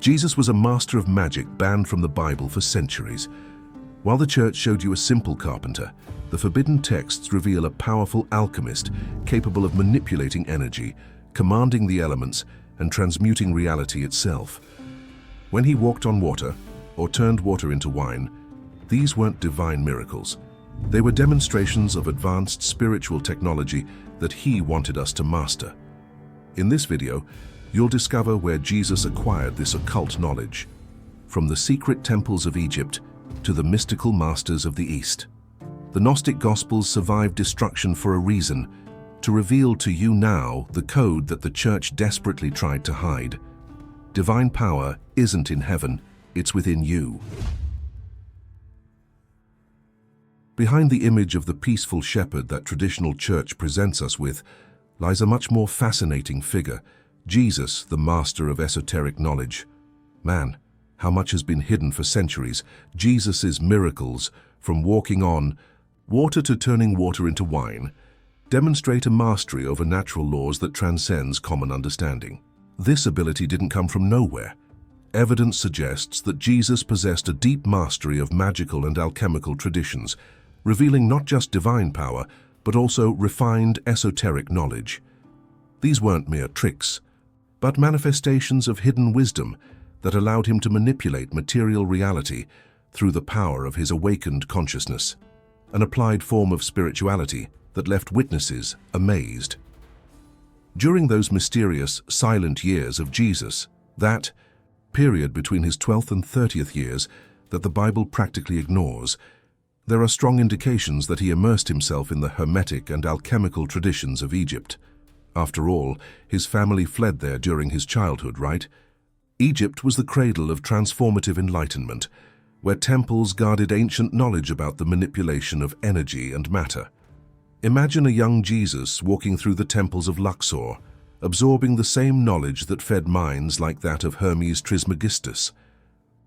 Jesus was a master of magic banned from the Bible for centuries. While the church showed you a simple carpenter, the forbidden texts reveal a powerful alchemist capable of manipulating energy, commanding the elements, and transmuting reality itself. When he walked on water, or turned water into wine, these weren't divine miracles. They were demonstrations of advanced spiritual technology that he wanted us to master. In this video, you'll discover where Jesus acquired this occult knowledge, from the secret temples of Egypt to the mystical masters of the East. The Gnostic Gospels survived destruction for a reason, to reveal to you now the code that the church desperately tried to hide. Divine power isn't in heaven, it's within you. Behind the image of the peaceful shepherd that traditional church presents us with lies a much more fascinating figure, Jesus, the master of esoteric knowledge. Man, how much has been hidden for centuries. Jesus' miracles, from walking on water to turning water into wine, demonstrate a mastery over natural laws that transcends common understanding. This ability didn't come from nowhere. Evidence suggests that Jesus possessed a deep mastery of magical and alchemical traditions, revealing not just divine power, but also refined esoteric knowledge. These weren't mere tricks, but manifestations of hidden wisdom that allowed him to manipulate material reality through the power of his awakened consciousness, an applied form of spirituality that left witnesses amazed. During those mysterious, silent years of Jesus, that period between his 12th and 30th years that the Bible practically ignores, there are strong indications that he immersed himself in the hermetic and alchemical traditions of Egypt. After all, his family fled there during his childhood, right? Egypt was the cradle of transformative enlightenment, where temples guarded ancient knowledge about the manipulation of energy and matter. Imagine a young Jesus walking through the temples of Luxor, absorbing the same knowledge that fed minds like that of Hermes Trismegistus.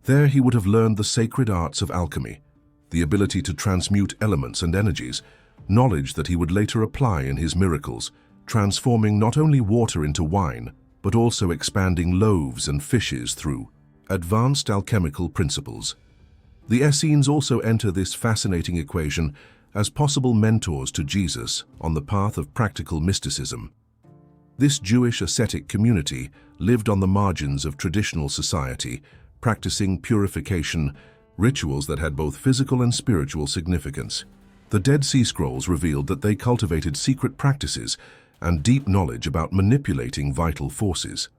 There he would have learned the sacred arts of alchemy, the ability to transmute elements and energies, knowledge that he would later apply in his miracles, transforming not only water into wine, but also expanding loaves and fishes through advanced alchemical principles. The Essenes also enter this fascinating equation as possible mentors to Jesus on the path of practical mysticism. This Jewish ascetic community lived on the margins of traditional society, practicing purification, rituals that had both physical and spiritual significance. The Dead Sea Scrolls revealed that they cultivated secret practices and deep knowledge about manipulating vital forces.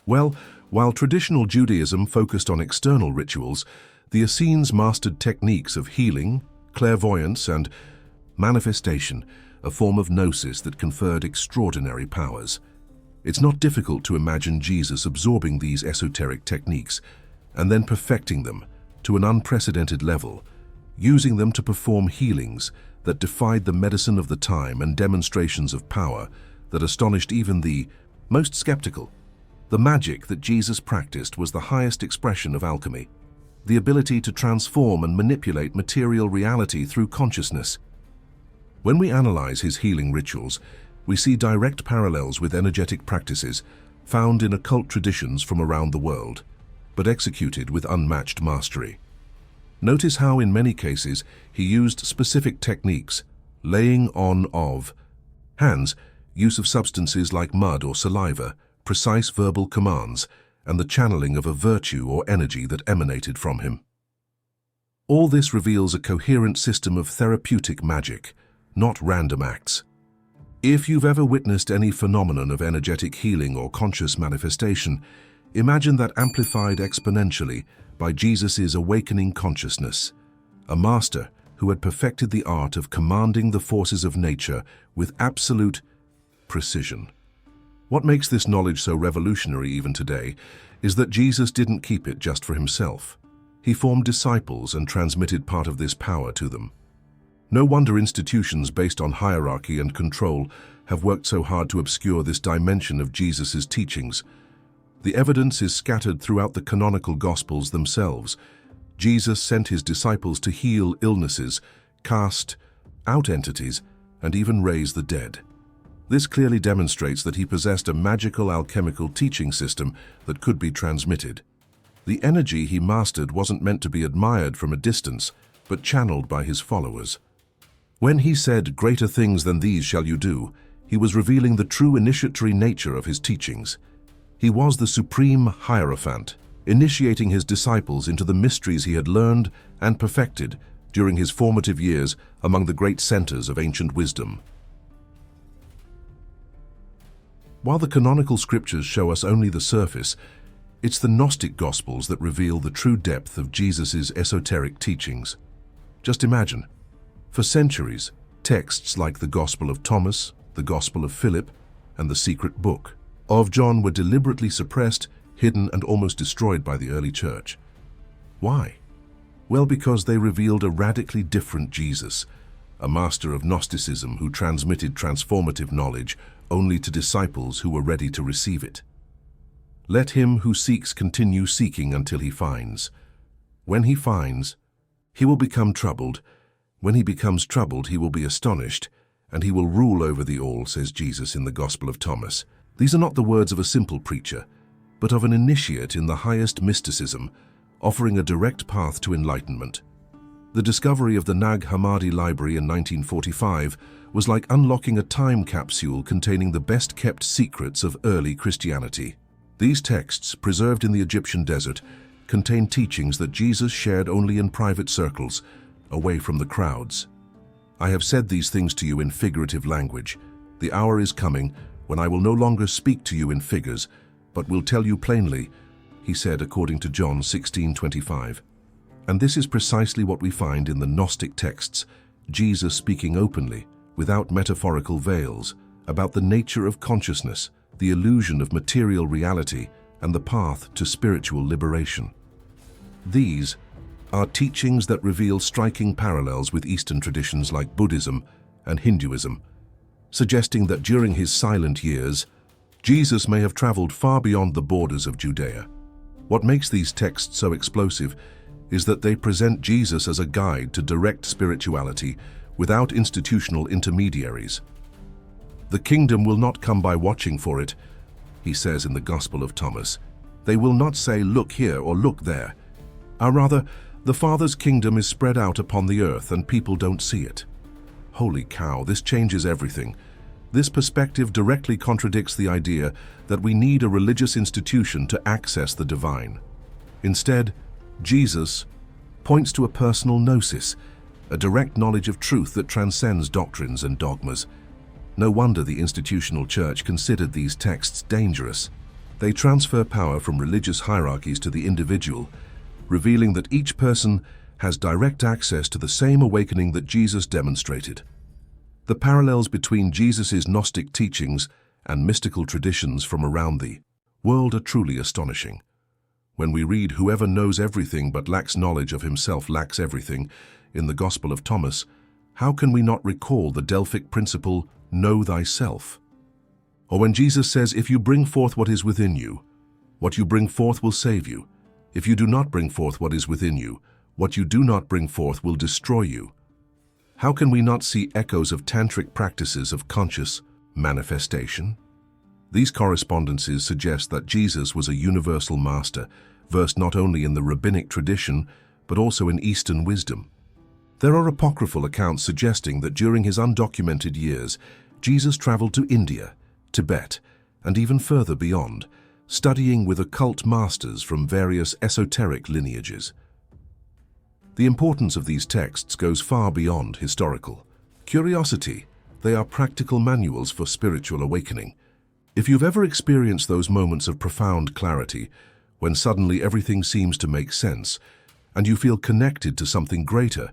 Well, while traditional Judaism focused on external rituals, the Essenes mastered techniques of healing, clairvoyance, and manifestation, a form of gnosis that conferred extraordinary powers. It's not difficult to imagine Jesus absorbing these esoteric techniques and then perfecting them to an unprecedented level, using them to perform healings that defied the medicine of the time and demonstrations of power that astonished even the most skeptical. The magic that Jesus practiced was the highest expression of alchemy, the ability to transform and manipulate material reality through consciousness. When we analyze his healing rituals, we see direct parallels with energetic practices found in occult traditions from around the world, but executed with unmatched mastery. Notice how in many cases he used specific techniques, laying on of hands, use of substances like mud or saliva, precise verbal commands, and the channeling of a virtue or energy that emanated from him. All this reveals a coherent system of therapeutic magic, not random acts. If you've ever witnessed any phenomenon of energetic healing or conscious manifestation, imagine that amplified exponentially by Jesus' awakening consciousness, a master who had perfected the art of commanding the forces of nature with absolute precision. What makes this knowledge so revolutionary even today is that Jesus didn't keep it just for himself. He formed disciples and transmitted part of this power to them. No wonder institutions based on hierarchy and control have worked so hard to obscure this dimension of Jesus' teachings. The evidence is scattered throughout the canonical Gospels themselves. Jesus sent his disciples to heal illnesses, cast out entities, and even raise the dead. This clearly demonstrates that he possessed a magical alchemical teaching system that could be transmitted. The energy he mastered wasn't meant to be admired from a distance, but channeled by his followers. When he said, "Greater things than these shall you do," he was revealing the true initiatory nature of his teachings. He was the supreme hierophant, initiating his disciples into the mysteries he had learned and perfected during his formative years among the great centers of ancient wisdom. While the canonical scriptures show us only the surface, it's the Gnostic Gospels that reveal the true depth of Jesus' esoteric teachings. Just imagine, for centuries, texts like the Gospel of Thomas, the Gospel of Philip, and the Secret Book of John were deliberately suppressed, hidden, and almost destroyed by the early church. Why? Well, because they revealed a radically different Jesus, a master of Gnosticism who transmitted transformative knowledge only to disciples who were ready to receive it. Let him who seeks continue seeking until he finds. When he finds, he will become troubled. When he becomes troubled, he will be astonished, and he will rule over the all, says Jesus in the Gospel of Thomas. These are not the words of a simple preacher, but of an initiate in the highest mysticism, offering a direct path to enlightenment. The discovery of the Nag Hammadi Library in 1945 was like unlocking a time capsule containing the best-kept secrets of early Christianity. These texts, preserved in the Egyptian desert, contain teachings that Jesus shared only in private circles, away from the crowds. "I have said these things to you in figurative language. The hour is coming when I will no longer speak to you in figures, but will tell you plainly," he said according to John 16:25. And this is precisely what we find in the Gnostic texts, Jesus speaking openly, without metaphorical veils, about the nature of consciousness, the illusion of material reality, and the path to spiritual liberation. These are teachings that reveal striking parallels with Eastern traditions like Buddhism and Hinduism, suggesting that during his silent years, Jesus may have traveled far beyond the borders of Judea. What makes these texts so explosive is that they present Jesus as a guide to direct spirituality without institutional intermediaries. "The kingdom will not come by watching for it," he says in the Gospel of Thomas. "They will not say, 'Look here' or 'Look there.' Rather, the Father's kingdom is spread out upon the earth and people don't see it." Holy cow, this changes everything. This perspective directly contradicts the idea that we need a religious institution to access the divine. Instead, Jesus points to a personal gnosis, a direct knowledge of truth that transcends doctrines and dogmas. No wonder the institutional church considered these texts dangerous. They transfer power from religious hierarchies to the individual, revealing that each person has direct access to the same awakening that Jesus demonstrated. The parallels between Jesus' Gnostic teachings and mystical traditions from around the world are truly astonishing. When we read, "Whoever knows everything but lacks knowledge of himself lacks everything," in the Gospel of Thomas, how can we not recall the Delphic principle, "Know thyself"? Or when Jesus says, "If you bring forth what is within you, what you bring forth will save you. If you do not bring forth what is within you, what you do not bring forth will destroy you." How can we not see echoes of tantric practices of conscious manifestation? These correspondences suggest that Jesus was a universal master, versed not only in the rabbinic tradition, but also in Eastern wisdom. There are apocryphal accounts suggesting that during his undocumented years, Jesus traveled to India, Tibet, and even further beyond, studying with occult masters from various esoteric lineages. The importance of these texts goes far beyond historical curiosity. They are practical manuals for spiritual awakening. If you've ever experienced those moments of profound clarity, when suddenly everything seems to make sense, and you feel connected to something greater,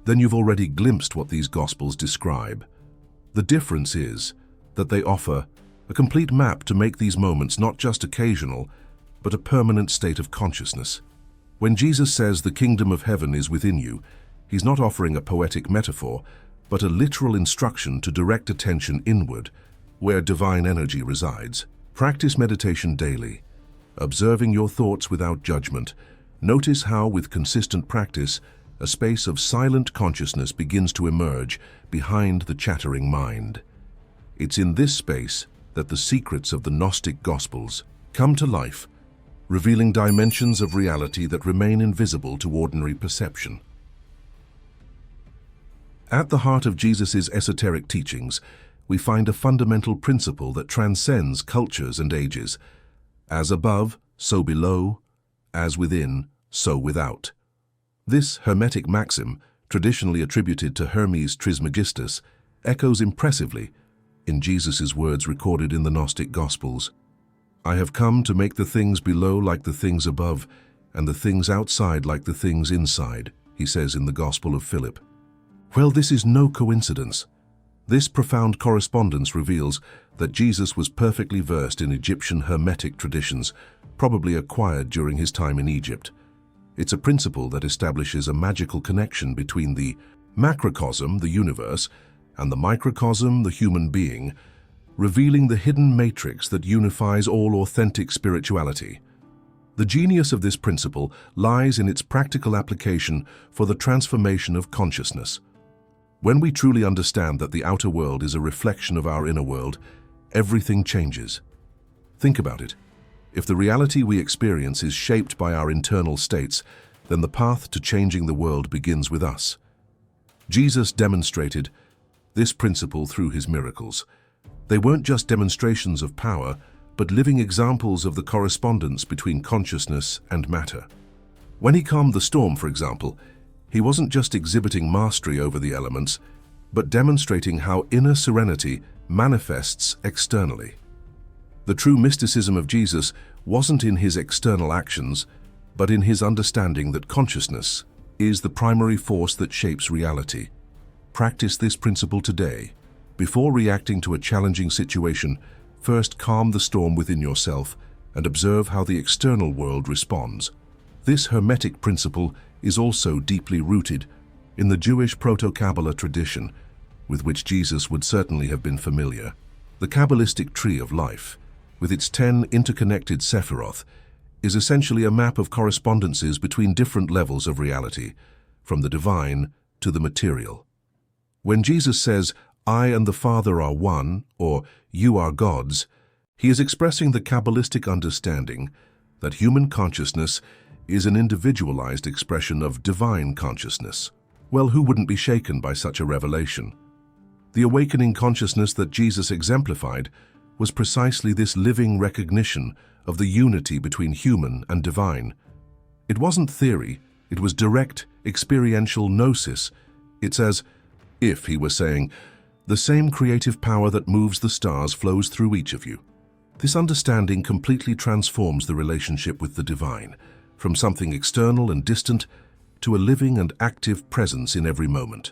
then you've already glimpsed what these Gospels describe. The difference is that they offer a complete map to make these moments not just occasional, but a permanent state of consciousness. When Jesus says the kingdom of heaven is within you, he's not offering a poetic metaphor, but a literal instruction to direct attention inward, where divine energy resides. Practice meditation daily, observing your thoughts without judgment. Notice how, with consistent practice, a space of silent consciousness begins to emerge behind the chattering mind. It's in this space that the secrets of the Gnostic Gospels come to life, revealing dimensions of reality that remain invisible to ordinary perception. At the heart of Jesus' esoteric teachings, we find a fundamental principle that transcends cultures and ages. As above, so below, as within, so without. This Hermetic maxim, traditionally attributed to Hermes Trismegistus, echoes impressively in Jesus' words recorded in the Gnostic Gospels. "I have come to make the things below like the things above, and the things outside like the things inside," he says in the Gospel of Philip. Well, this is no coincidence. This profound correspondence reveals that Jesus was perfectly versed in Egyptian Hermetic traditions, probably acquired during his time in Egypt. It's a principle that establishes a magical connection between the macrocosm, the universe, and the microcosm, the human being, revealing the hidden matrix that unifies all authentic spirituality. The genius of this principle lies in its practical application for the transformation of consciousness. When we truly understand that the outer world is a reflection of our inner world, everything changes. Think about it. If the reality we experience is shaped by our internal states, then the path to changing the world begins with us. Jesus demonstrated this principle through his miracles. They weren't just demonstrations of power, but living examples of the correspondence between consciousness and matter. When he calmed the storm, for example, he wasn't just exhibiting mastery over the elements, but demonstrating how inner serenity manifests externally. The true mysticism of Jesus wasn't in his external actions, but in his understanding that consciousness is the primary force that shapes reality. Practice this principle today. Before reacting to a challenging situation, first calm the storm within yourself and observe how the external world responds. This Hermetic principle is also deeply rooted in the Jewish Proto-Kabbalah tradition, with which Jesus would certainly have been familiar. The Kabbalistic tree of life, with its 10 interconnected Sephiroth, is essentially a map of correspondences between different levels of reality, from the divine to the material. When Jesus says, "I and the Father are one," or "You are gods," he is expressing the Kabbalistic understanding that human consciousness is an individualized expression of divine consciousness. Well, who wouldn't be shaken by such a revelation? The awakening consciousness that Jesus exemplified was precisely this living recognition of the unity between human and divine. It wasn't theory, it was direct, experiential gnosis. It's as if he were saying, "The same creative power that moves the stars flows through each of you." This understanding completely transforms the relationship with the divine, from something external and distant to a living and active presence in every moment.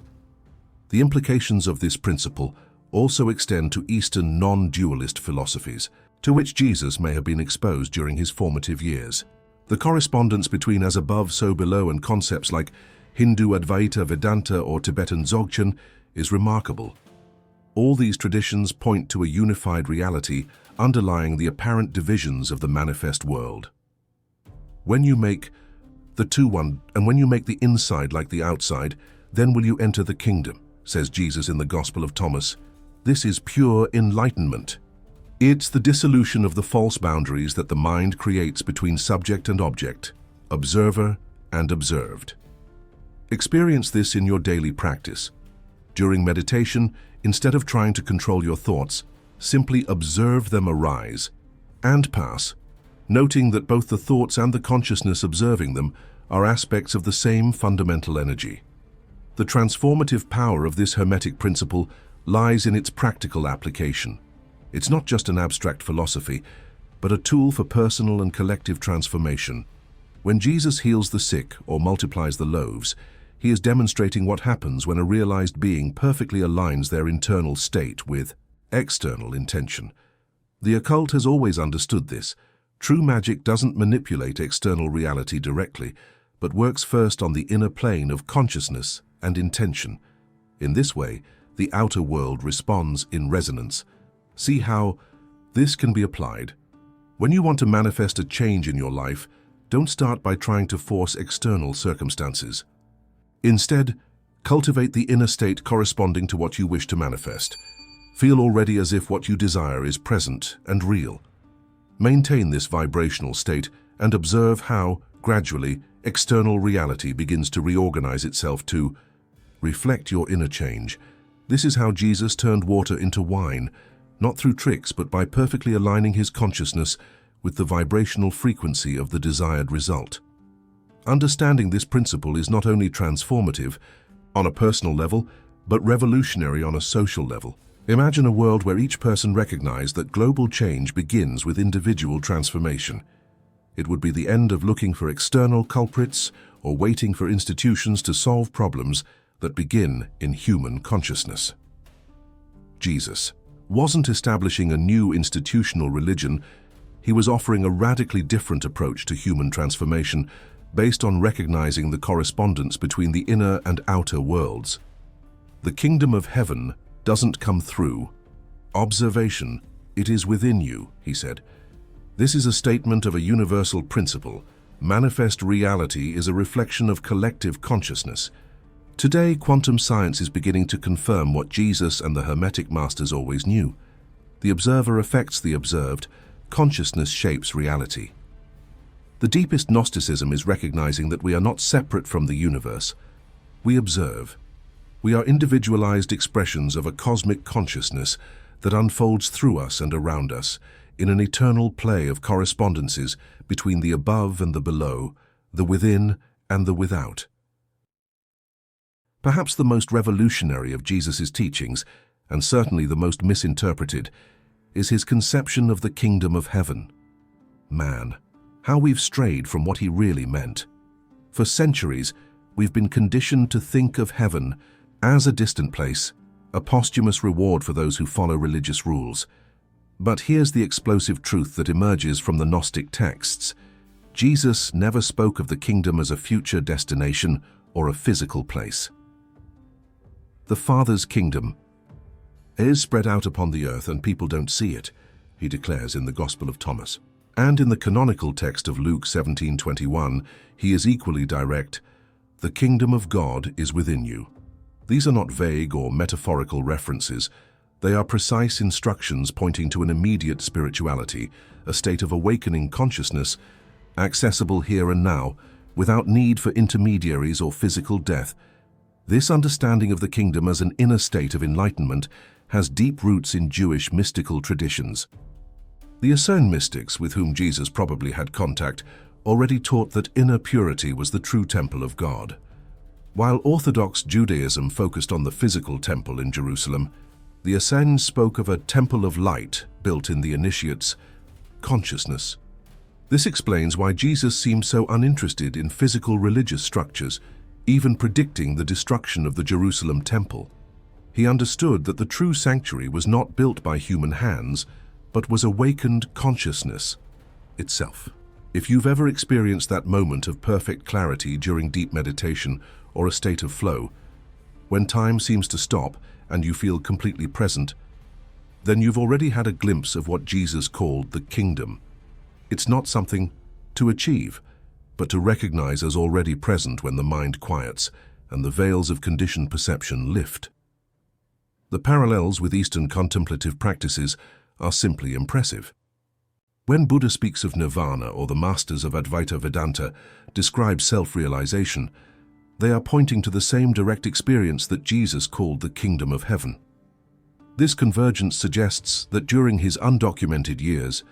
The implications of this principle also extend to Eastern non-dualist philosophies, to which Jesus may have been exposed during his formative years. The correspondence between as above, so below and concepts like Hindu Advaita Vedanta or Tibetan Dzogchen is remarkable. All these traditions point to a unified reality underlying the apparent divisions of the manifest world. When you make the two one, and when you make the inside like the outside, then will you enter the kingdom, says Jesus in the Gospel of Thomas. This is pure enlightenment. It's the dissolution of the false boundaries that the mind creates between subject and object, observer and observed. Experience this in your daily practice. During meditation, instead of trying to control your thoughts, simply observe them arise and pass, noting that both the thoughts and the consciousness observing them are aspects of the same fundamental energy. The transformative power of this Hermetic principle lies in its practical application. It's not just an abstract philosophy, but a tool for personal and collective transformation. When Jesus heals the sick or multiplies the loaves, he is demonstrating what happens when a realized being perfectly aligns their internal state with external intention. The occult has always understood this. True magic doesn't manipulate external reality directly, but works first on the inner plane of consciousness and intention. In this way, the outer world responds in resonance. See how this can be applied. When you want to manifest a change in your life, don't start by trying to force external circumstances. Instead, cultivate the inner state corresponding to what you wish to manifest. Feel already as if what you desire is present and real. Maintain this vibrational state and observe how, gradually, external reality begins to reorganize itself to reflect your inner change. This is how Jesus turned water into wine, not through tricks but by perfectly aligning his consciousness with the vibrational frequency of the desired result. Understanding this principle is not only transformative on a personal level, but revolutionary on a social level. Imagine a world where each person recognized that global change begins with individual transformation. It would be the end of looking for external culprits or waiting for institutions to solve problems that begin in human consciousness. Jesus wasn't establishing a new institutional religion. He was offering a radically different approach to human transformation based on recognizing the correspondence between the inner and outer worlds. The kingdom of heaven doesn't come through observation, it is within you, he said. This is a statement of a universal principle. Manifest reality is a reflection of collective consciousness. Today, quantum science is beginning to confirm what Jesus and the Hermetic masters always knew. The observer affects the observed. Consciousness shapes reality. The deepest Gnosticism is recognizing that we are not separate from the universe. We observe. We are individualized expressions of a cosmic consciousness that unfolds through us and around us in an eternal play of correspondences between the above and the below, the within and the without. Perhaps the most revolutionary of Jesus' teachings, and certainly the most misinterpreted, is his conception of the kingdom of heaven. Man, how we've strayed from what he really meant. For centuries, we've been conditioned to think of heaven as a distant place, a posthumous reward for those who follow religious rules. But here's the explosive truth that emerges from the Gnostic texts. Jesus never spoke of the kingdom as a future destination or a physical place. The Father's kingdom is spread out upon the earth and people don't see it, he declares in the Gospel of Thomas. And in the canonical text of Luke 17:21, he is equally direct. The kingdom of God is within you. These are not vague or metaphorical references. They are precise instructions pointing to an immediate spirituality, a state of awakening consciousness, accessible here and now, without need for intermediaries or physical death. This understanding of the kingdom as an inner state of enlightenment has deep roots in Jewish mystical traditions. The Essene mystics, with whom Jesus probably had contact, already taught that inner purity was the true temple of God. While Orthodox Judaism focused on the physical temple in Jerusalem, the Essenes spoke of a temple of light built in the initiate's consciousness. This explains why Jesus seemed so uninterested in physical religious structures, even predicting the destruction of the Jerusalem temple. He understood that the true sanctuary was not built by human hands, but was awakened consciousness itself. If you've ever experienced that moment of perfect clarity during deep meditation or a state of flow, when time seems to stop and you feel completely present, then you've already had a glimpse of what Jesus called the kingdom. It's not something to achieve, but to recognize as already present when the mind quiets and the veils of conditioned perception lift. The parallels with Eastern contemplative practices are simply impressive. When Buddha speaks of nirvana or the masters of Advaita Vedanta describe self-realization, they are pointing to the same direct experience that Jesus called the kingdom of heaven. This convergence suggests that during his undocumented years,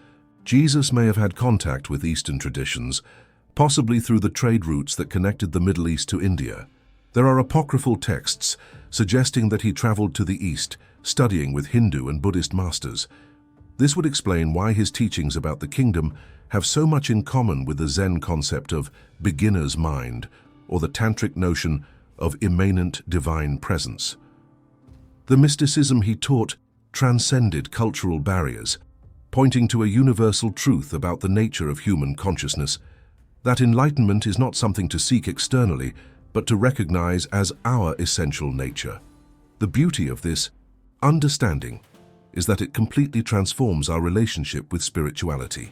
Jesus may have had contact with Eastern traditions, possibly through the trade routes that connected the Middle East to India. There are apocryphal texts suggesting that he traveled to the East, studying with Hindu and Buddhist masters. This would explain why his teachings about the kingdom have so much in common with the Zen concept of beginner's mind, or the tantric notion of immanent divine presence. The mysticism he taught transcended cultural barriers, pointing to a universal truth about the nature of human consciousness, that enlightenment is not something to seek externally, but to recognize as our essential nature. The beauty of this understanding is that it completely transforms our relationship with spirituality.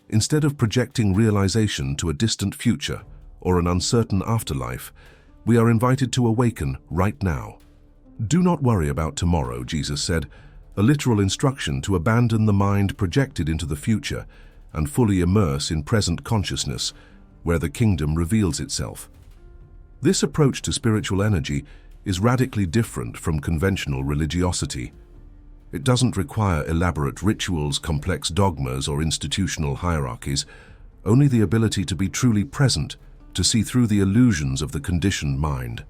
Instead of projecting realization to a distant future or an uncertain afterlife, we are invited to awaken right now. Do not worry about tomorrow, Jesus said, a literal instruction to abandon the mind projected into the future and fully immerse in present consciousness, where the kingdom reveals itself. This approach to spiritual energy is radically different from conventional religiosity. It doesn't require elaborate rituals, complex dogmas, or institutional hierarchies, only the ability to be truly present, to see through the illusions of the conditioned mind.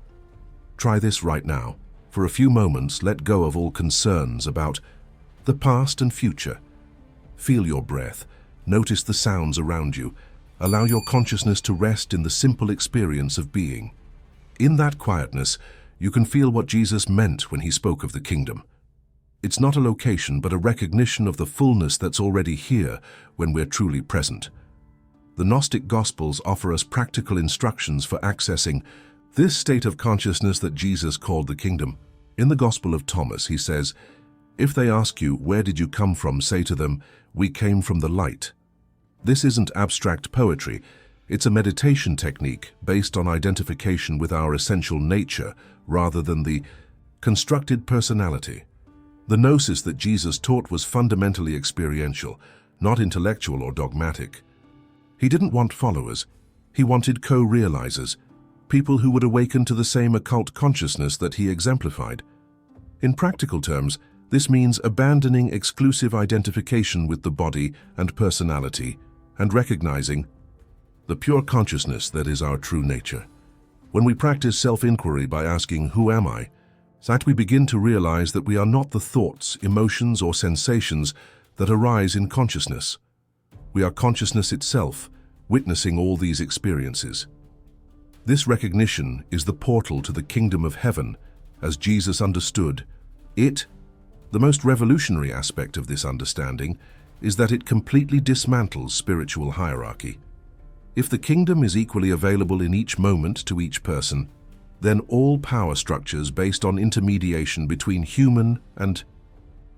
Try this right now. For a few moments, let go of all concerns about the past and future. Feel your breath. Notice the sounds around you. Allow your consciousness to rest in the simple experience of being. In that quietness, you can feel what Jesus meant when he spoke of the kingdom. It's not a location, but a recognition of the fullness that's already here when we're truly present. The Gnostic Gospels offer us practical instructions for accessing this state of consciousness that Jesus called the kingdom. In the Gospel of Thomas, he says, "If they ask you, 'Where did you come from?' say to them, 'We came from the light.'" This isn't abstract poetry. It's a meditation technique based on identification with our essential nature rather than the constructed personality. The gnosis that Jesus taught was fundamentally experiential, not intellectual or dogmatic. He didn't want followers. He wanted co-realizers, people who would awaken to the same occult consciousness that he exemplified. In practical terms, this means abandoning exclusive identification with the body and personality and recognizing the pure consciousness that is our true nature. When we practice self-inquiry by asking, "Who am I?" that we begin to realize that we are not the thoughts, emotions, or sensations that arise in consciousness. We are consciousness itself, witnessing all these experiences. This recognition is the portal to the kingdom of heaven, as Jesus understood it. The most revolutionary aspect of this understanding is that it completely dismantles spiritual hierarchy. If the kingdom is equally available in each moment to each person, then all power structures based on intermediation between human and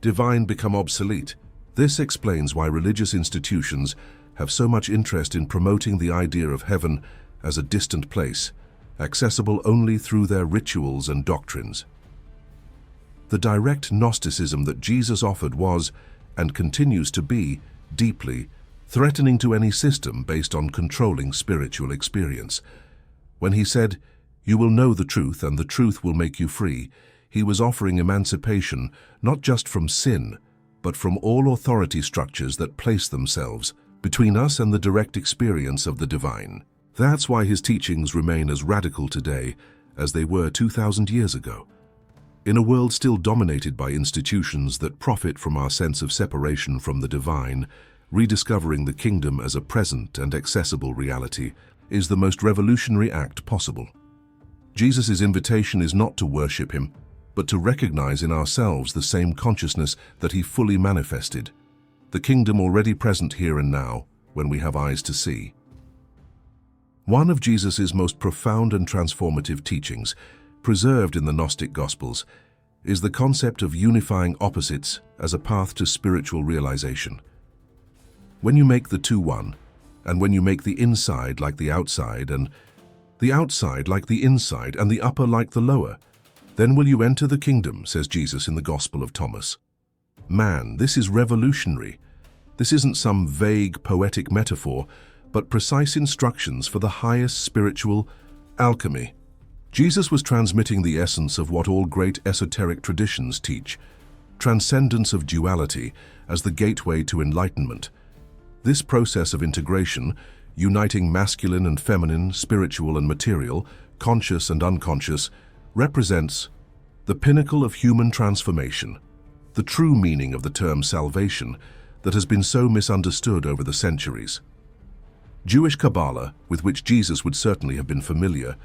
divine become obsolete. This explains why religious institutions have so much interest in promoting the idea of heaven as a distant place, accessible only through their rituals and doctrines. The direct Gnosticism that Jesus offered was, and continues to be, deeply threatening to any system based on controlling spiritual experience. When he said, "You will know the truth, and the truth will make you free," he was offering emancipation not just from sin, but from all authority structures that place themselves between us and the direct experience of the divine. That's why his teachings remain as radical today as they were 2,000 years ago. In a world still dominated by institutions that profit from our sense of separation from the divine, rediscovering the kingdom as a present and accessible reality is the most revolutionary act possible. Jesus' invitation is not to worship him, but to recognize in ourselves the same consciousness that he fully manifested, the kingdom already present here and now when we have eyes to see. One of Jesus' most profound and transformative teachings, preserved in the Gnostic Gospels, is the concept of unifying opposites as a path to spiritual realization. When you make the two one, and when you make the inside like the outside, and the outside like the inside, and the upper like the lower, then will you enter the kingdom, says Jesus in the Gospel of Thomas. Man, this is revolutionary. This isn't some vague poetic metaphor, but precise instructions for the highest spiritual alchemy. Jesus was transmitting the essence of what all great esoteric traditions teach, transcendence of duality as the gateway to enlightenment. This process of integration, uniting masculine and feminine, spiritual and material, conscious and unconscious, represents the pinnacle of human transformation, the true meaning of the term salvation that has been so misunderstood over the centuries. Jewish Kabbalah, with which Jesus would certainly have been familiar,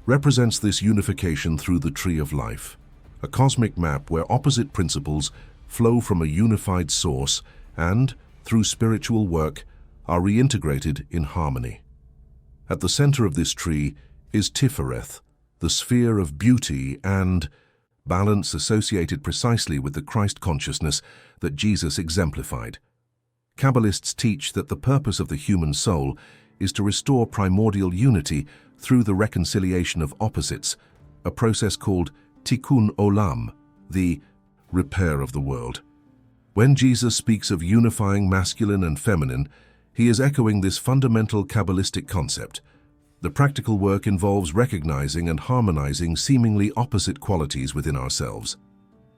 represents this unification through the tree of life, a cosmic map where opposite principles flow from a unified source and, through spiritual work, are reintegrated in harmony. At the center of this tree is Tifereth, the sphere of beauty and balance associated precisely with the Christ consciousness that Jesus exemplified. Kabbalists teach that the purpose of the human soul is to restore primordial unity through the reconciliation of opposites, a process called tikkun olam, the repair of the world. When Jesus speaks of unifying masculine and feminine, He is echoing this fundamental Kabbalistic concept. The practical work involves recognizing and harmonizing seemingly opposite qualities within ourselves.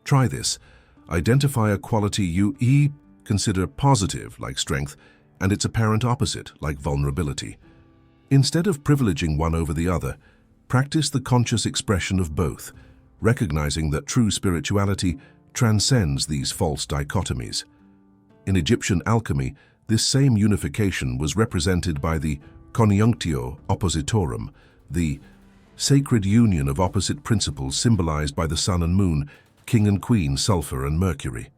Try this. Identify a quality you consider positive, like strength, and its apparent opposite, like vulnerability. Instead of privileging one over the other, practice the conscious expression of both, recognizing that true spirituality transcends these false dichotomies. In Egyptian alchemy, this same unification was represented by the conjunctio oppositorum, the sacred union of opposite principles symbolized by the sun and moon, king and queen, sulfur and mercury.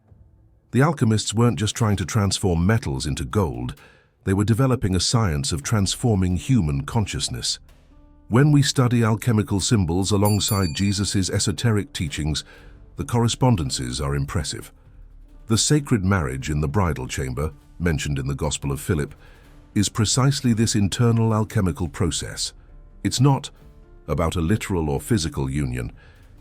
The alchemists weren't just trying to transform metals into gold, they were developing a science of transforming human consciousness. When we study alchemical symbols alongside Jesus' esoteric teachings, the correspondences are impressive. The sacred marriage in the bridal chamber, mentioned in the Gospel of Philip, is precisely this internal alchemical process. It's not about a literal or physical union,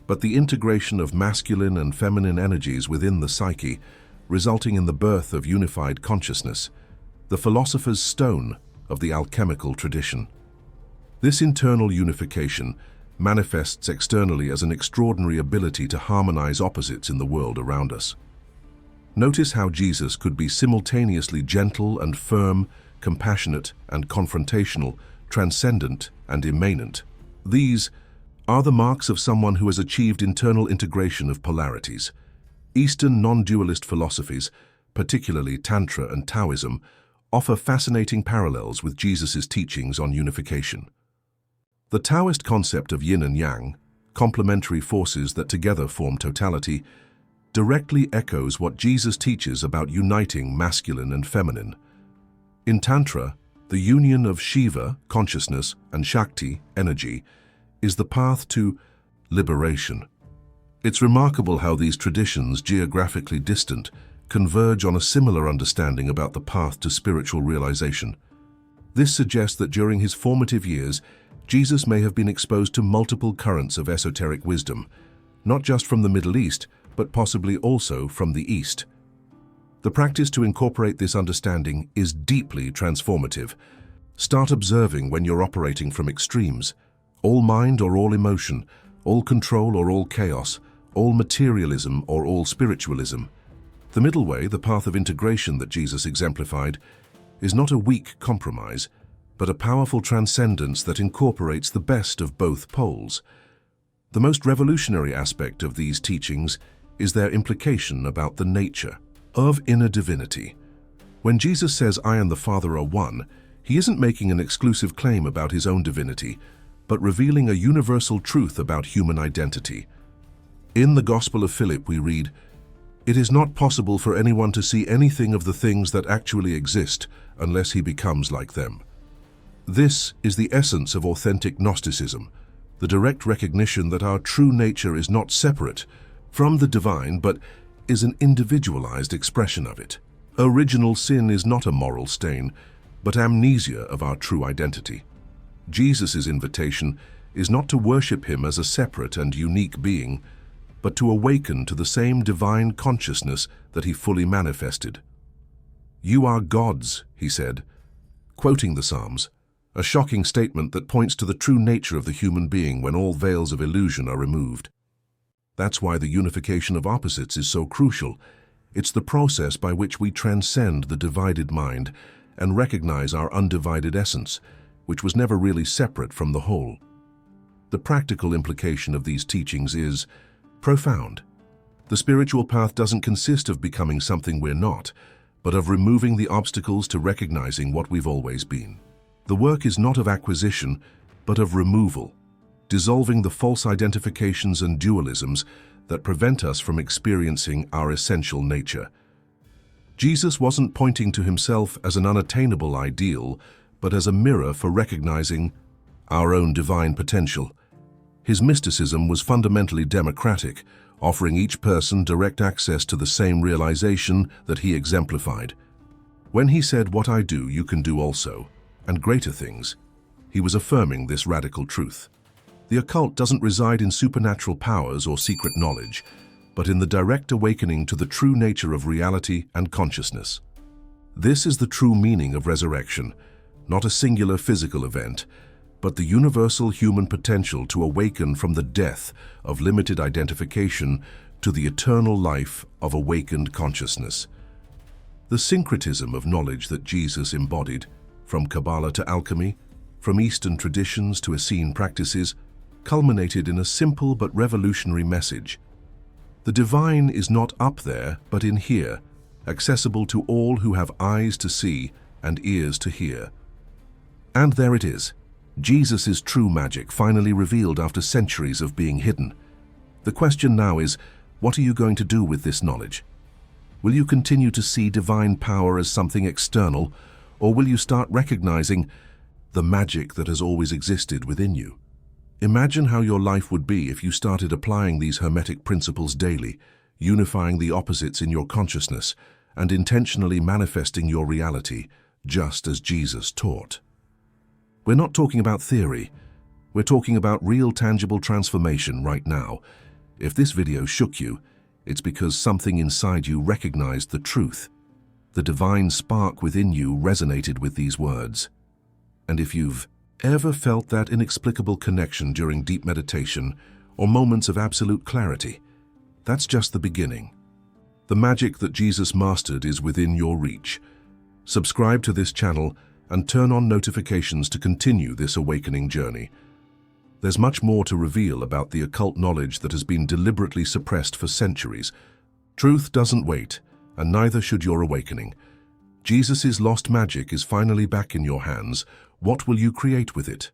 but the integration of masculine and feminine energies within the psyche, resulting in the birth of unified consciousness, the philosopher's stone of the alchemical tradition. This internal unification manifests externally as an extraordinary ability to harmonize opposites in the world around us. Notice how Jesus could be simultaneously gentle and firm, compassionate and confrontational, transcendent and immanent. These are the marks of someone who has achieved internal integration of polarities. Eastern non-dualist philosophies, particularly Tantra and Taoism, offer fascinating parallels with Jesus' teachings on unification. The Taoist concept of yin and yang, complementary forces that together form totality, directly echoes what Jesus teaches about uniting masculine and feminine. In Tantra, the union of Shiva, consciousness, and Shakti, energy, is the path to liberation. It's remarkable how these traditions, geographically distant, converge on a similar understanding about the path to spiritual realization. This suggests that during his formative years, Jesus may have been exposed to multiple currents of esoteric wisdom, not just from the Middle East, but possibly also from the East. The practice to incorporate this understanding is deeply transformative. Start observing when you're operating from extremes, all mind or all emotion, all control or all chaos, all materialism or all spiritualism. The middle way, the path of integration that Jesus exemplified, is not a weak compromise, but a powerful transcendence that incorporates the best of both poles. The most revolutionary aspect of these teachings is their implication about the nature of inner divinity. When Jesus says, "I and the Father are one," he isn't making an exclusive claim about his own divinity, but revealing a universal truth about human identity. In the Gospel of Philip we read, "It is not possible for anyone to see anything of the things that actually exist unless he becomes like them." This is the essence of authentic Gnosticism, the direct recognition that our true nature is not separate from the divine, but is an individualized expression of it. Original sin is not a moral stain, but amnesia of our true identity. Jesus' invitation is not to worship him as a separate and unique being, but to awaken to the same divine consciousness that he fully manifested. "You are gods," he said, quoting the Psalms, a shocking statement that points to the true nature of the human being when all veils of illusion are removed. That's why the unification of opposites is so crucial. It's the process by which we transcend the divided mind and recognize our undivided essence, which was never really separate from the whole. The practical implication of these teachings is profound. The spiritual path doesn't consist of becoming something we're not, but of removing the obstacles to recognizing what we've always been. The work is not of acquisition, but of removal, dissolving the false identifications and dualisms that prevent us from experiencing our essential nature. Jesus wasn't pointing to himself as an unattainable ideal, but as a mirror for recognizing our own divine potential. His mysticism was fundamentally democratic, offering each person direct access to the same realization that he exemplified. When he said, "What I do, you can do also, and greater things," he was affirming this radical truth. The occult doesn't reside in supernatural powers or secret knowledge, but in the direct awakening to the true nature of reality and consciousness. This is the true meaning of resurrection, not a singular physical event, but the universal human potential to awaken from the death of limited identification to the eternal life of awakened consciousness. The syncretism of knowledge that Jesus embodied, from Kabbalah to alchemy, from Eastern traditions to Essene practices, culminated in a simple but revolutionary message. The divine is not up there, but in here, accessible to all who have eyes to see and ears to hear. And there it is, Jesus' true magic finally revealed after centuries of being hidden. The question now is, what are you going to do with this knowledge? Will you continue to see divine power as something external, or will you start recognizing the magic that has always existed within you? Imagine how your life would be if you started applying these hermetic principles daily, unifying the opposites in your consciousness, and intentionally manifesting your reality, just as Jesus taught. We're not talking about theory. We're talking about real tangible transformation right now. If this video shook you, it's because something inside you recognized the truth. The divine spark within you resonated with these words. And if you've ever felt that inexplicable connection during deep meditation or moments of absolute clarity, that's just the beginning. The magic that Jesus mastered is within your reach. Subscribe to this channel and turn on notifications to continue this awakening journey. There's much more to reveal about the occult knowledge that has been deliberately suppressed for centuries. Truth doesn't wait, and neither should your awakening. Jesus' lost magic is finally back in your hands. What will you create with it?